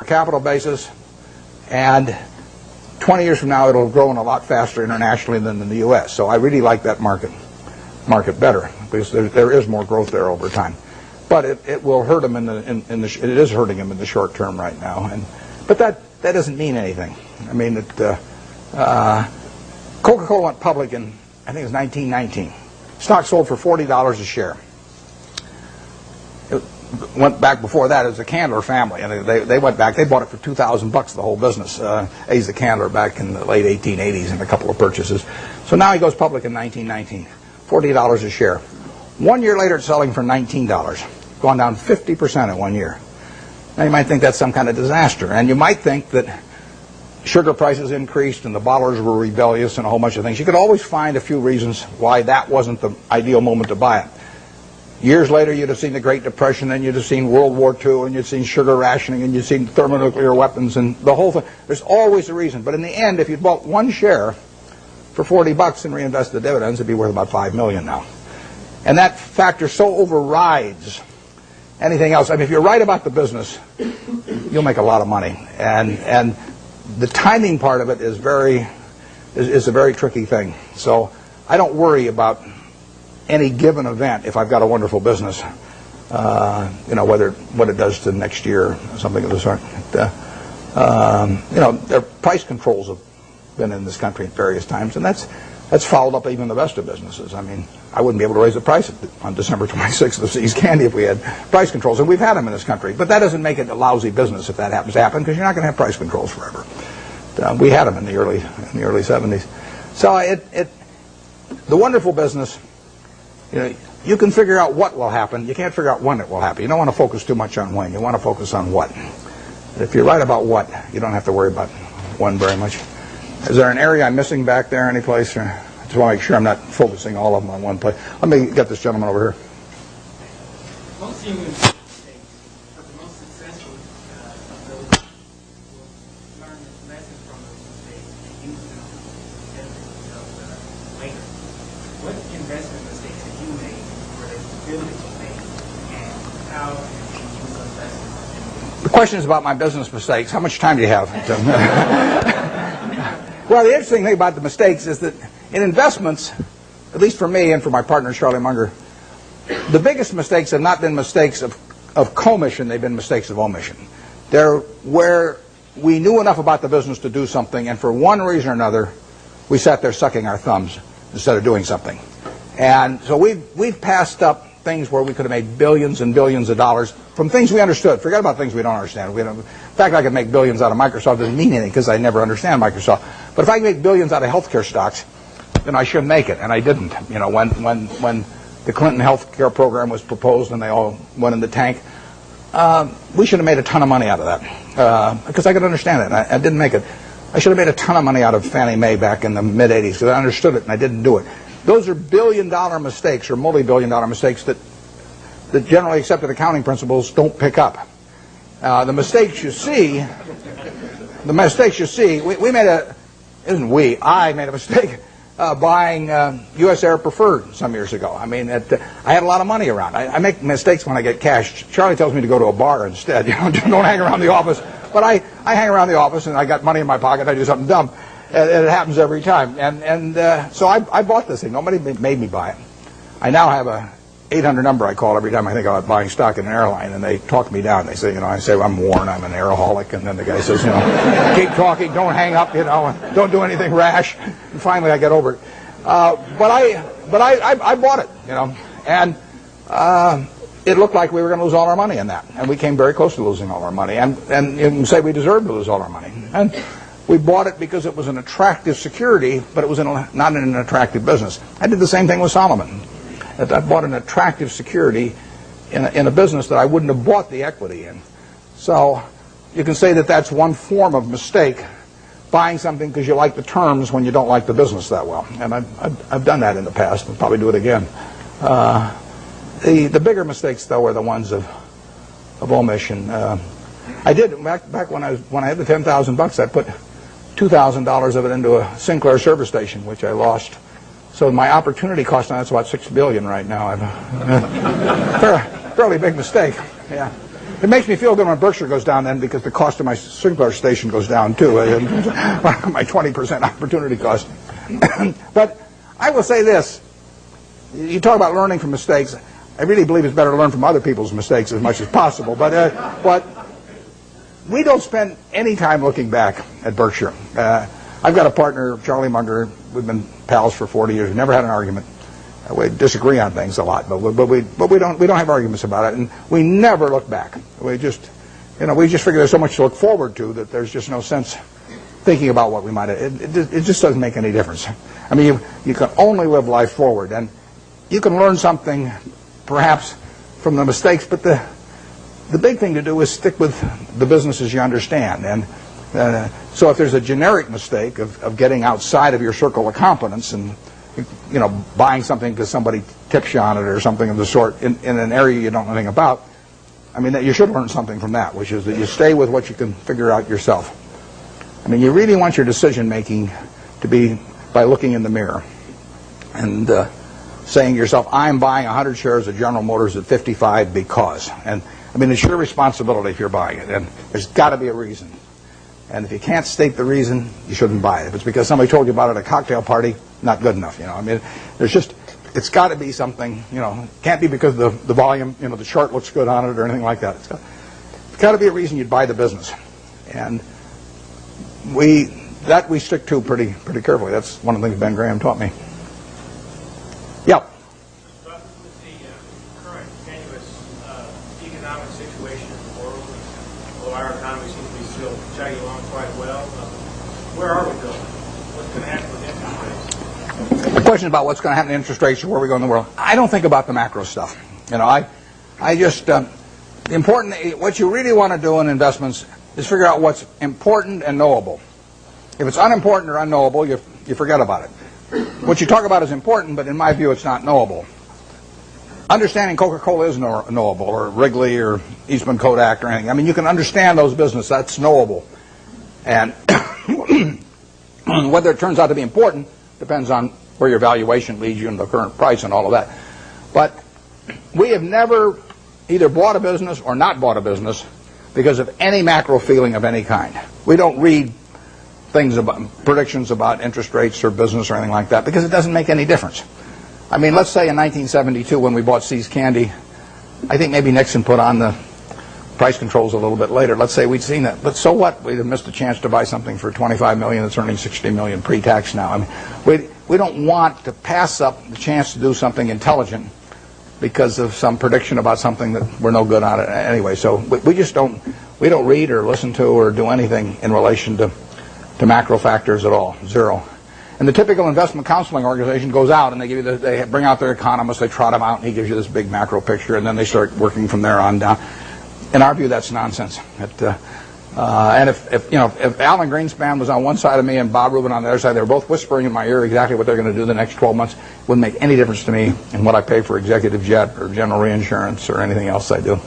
capital basis, and 20 years from now it'll have grown a lot faster internationally than in the U.S. So I really like that market better because there is more growth there over time. But it will hurt them it is hurting them in the short term right now. But that doesn't mean anything. I mean, Coca-Cola went public in, I think it was 1919. Stock sold for $40 a share. It went back before that as the Candler family, and they went back. They bought it for $2,000, the whole business. Asa Candler back in the late 1880s in a couple of purchases. So now he goes public in 1919, $40 a share. 1 year later, it's selling for $19, gone down 50% in 1 year. Now you might think that's some kind of disaster, and you might think that sugar prices increased and the bottlers were rebellious and a whole bunch of things. You could always find a few reasons why that wasn't the ideal moment to buy it. Years later, you'd have seen the Great Depression, and you'd have seen World War II, and you'd seen sugar rationing, and you'd seen thermonuclear weapons, and the whole thing. There's always a reason. But in the end, if you'd bought one share for $40 and reinvested the dividends, it'd be worth about $5 million now. And that factor so overrides anything else. I mean, if you're right about the business, you'll make a lot of money. And the timing part of it is a very tricky thing. So I don't worry about any given event if I've got a wonderful business, what it does to next year or something of the sort. Their price controls have been in this country at various times, and that's fouled up even the best of businesses. I mean, I wouldn't be able to raise the price on December 26th of See's Candy if we had price controls, and we've had them in this country. But that doesn't make it a lousy business if that happens to happen, because you're not going to have price controls forever. We had them in the early 70s. So the wonderful business, you can figure out what will happen. You can't figure out when it will happen. You don't want to focus too much on when. You want to focus on what. If you're right about what, you don't have to worry about when very much. Is there an area I'm missing back there any place? Or I just want to make sure I'm not focusing all of them on one place. Let me get this gentleman over here. Most human mistakes, but the most successful of those will learn lessons from those mistakes and use them to benefit themselves later. What investment mistakes have you made or that you feel that you made, and how can you use those lessons? The question is about my business mistakes. How much time do you have? Well, the interesting thing about the mistakes is that in investments, at least for me and for my partner Charlie Munger, the biggest mistakes have not been mistakes of commission, they've been mistakes of omission. They're where we knew enough about the business to do something, and for one reason or another, we sat there sucking our thumbs instead of doing something. And so we've passed up things where we could have made billions and billions of dollars from things we understood. Forget about things we don't understand. In fact, I could make billions out of Microsoft. Doesn't mean anything because I never understand Microsoft. But if I can make billions out of healthcare stocks, then I should make it, and I didn't. When the Clinton healthcare program was proposed and they all went in the tank, we should have made a ton of money out of that because I could understand it. I didn't make it. I should have made a ton of money out of Fannie Mae back in the mid-'80s because I understood it and I didn't do it. Those are billion-dollar mistakes or multi-billion-dollar mistakes that generally accepted accounting principles don't pick up. The mistakes you see, we made I made a mistake buying U.S. Air Preferred some years ago. I mean, I had a lot of money around. I make mistakes when I get cash. Charlie tells me to go to a bar instead. Don't hang around the office. But I hang around the office and I got money in my pocket. I do something dumb. And it happens every time. So I bought this thing. Nobody made me buy it. I now have a 800 number I call every time I think about buying stock in an airline, and they talk me down. They say, I say, I'm Warren, I'm an airaholic, and then the guy says, keep talking, don't hang up, and don't do anything rash. And finally, I get over it. But I bought it, and it looked like we were going to lose all our money in that, and we came very close to losing all our money, and you can say we deserved to lose all our money. And we bought it because it was an attractive security, but it was not in an attractive business. I did the same thing with Solomon. I bought an attractive security in a business that I wouldn't have bought the equity in. So you can say that that's one form of mistake, buying something because you like the terms when you don't like the business that well. And I've done that in the past and probably do it again. The bigger mistakes, though, are the ones of omission. I did back when I had the $10,000. I put $2,000 of it into a Sinclair service station, which I lost. So my opportunity cost on that's about $6 billion right now. Fairly big mistake. Yeah. It makes me feel good when Berkshire goes down then, because the cost of my Sinclair station goes down too. My 20% opportunity cost. But I will say this. You talk about learning from mistakes. I really believe it's better to learn from other people's mistakes as much as possible. But we don't spend any time looking back at Berkshire. I've got a partner, Charlie Munger. We've been pals for 40 years. We've never had an argument. We disagree on things a lot, but we don't have arguments about it, and we never look back. We just figure there's so much to look forward to that there's just no sense thinking about what we might have. It just doesn't make any difference. I mean, you can only live life forward, and you can learn something perhaps from the mistakes, but the big thing to do is stick with the businesses you understand. And so if there's a generic mistake of getting outside of your circle of competence and buying something because somebody tips you on it or something of the sort in an area you don't know anything about, I mean, that you should learn something from that, which is that you stay with what you can figure out yourself. I mean, you really want your decision making to be by looking in the mirror and saying to yourself, I'm buying 100 shares of General Motors at 55 because. And I mean, it's your responsibility if you're buying it, and there's got to be a reason. And if you can't state the reason, you shouldn't buy it. If it's because somebody told you about it at a cocktail party, not good enough. I mean, it's got to be something. It can't be because the volume, the chart looks good on it or anything like that. It's got to be a reason you'd buy the business, and we stick to pretty carefully. That's one of the things Ben Graham taught me. Yeah. But with the current tenuous economic situation in the world, although our economy seems to be still chugging along quite well, where are we going? What's going to happen with interest rates? The question about what's going to happen to interest rates or where we go in the world, I don't think about the macro stuff. I just important. What you really want to do in investments is figure out what's important and knowable. If it's unimportant or unknowable, you forget about it. What you talk about is important, but in my view, it's not knowable. Understanding Coca-Cola is knowable, or Wrigley, or Eastman Kodak, or anything. I mean, you can understand those businesses. That's knowable. And whether it turns out to be important depends on where your valuation leads you and the current price and all of that. But we have never either bought a business or not bought a business because of any macro feeling of any kind. We don't read things about predictions about interest rates or business or anything like that because it doesn't make any difference. I mean, let's say in 1972 when we bought See's Candy, I think maybe Nixon put on the price controls a little bit later. Let's say we'd seen that. But so what? We'd have missed a chance to buy something for $25 million that's earning $60 million pre-tax now. I mean, we don't want to pass up the chance to do something intelligent because of some prediction about something that we're no good on it anyway. So we just don't read or listen to or do anything in relation to macro factors at all, zero. And the typical investment counseling organization goes out and they bring out their economist, they trot him out, and he gives you this big macro picture, and then they start working from there on down. In our view, that's nonsense. And if Alan Greenspan was on one side of me and Bob Rubin on the other side, they were both whispering in my ear exactly what they're going to do the next 12 months. It wouldn't make any difference to me in what I pay for executive jet or general reinsurance or anything else I do.